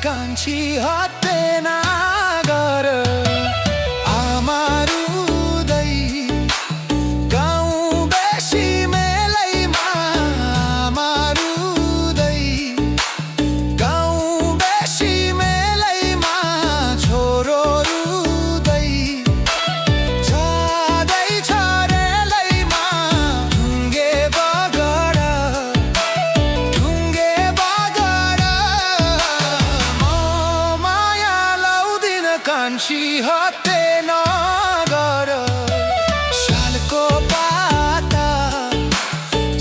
कान्छी हत्ते नगर आमार उदै गाउँ बेसी मेलैमा आमार उदै गाउँ बेसी मेलैमा छोरो रुदै छँदैछ रेलैमा ढुङ्गे बगर कान्छी हत्ते नगर सालको पाता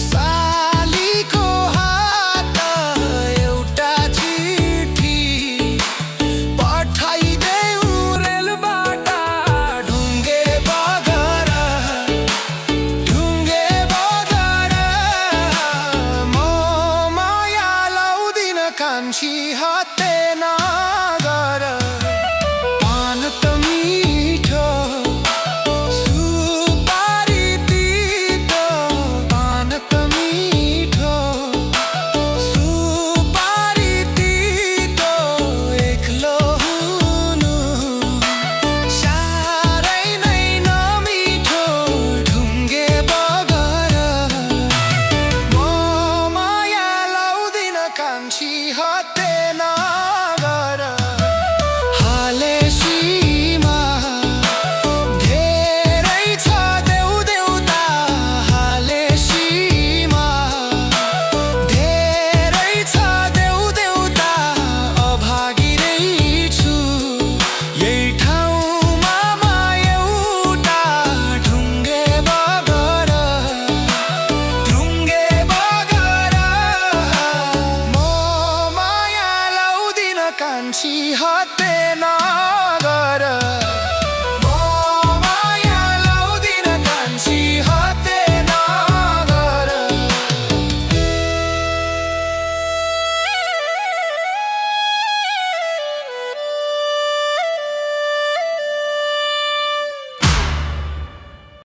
सालीको हात एउटा चिठी पठाइदेऊ रेलबाट ढुङ्गे बगर म माया लाउँदिन कान्छी हत्ते नगर कान्छी हत्ते नगर हाले सीमा धेरै छ देउदेउता हाले सीमा धेरै छ देउदेउता अभागी नै छु यही ठाउँमा म एउटा ढुङ्गे बगर कान्छी हत्ते नगर।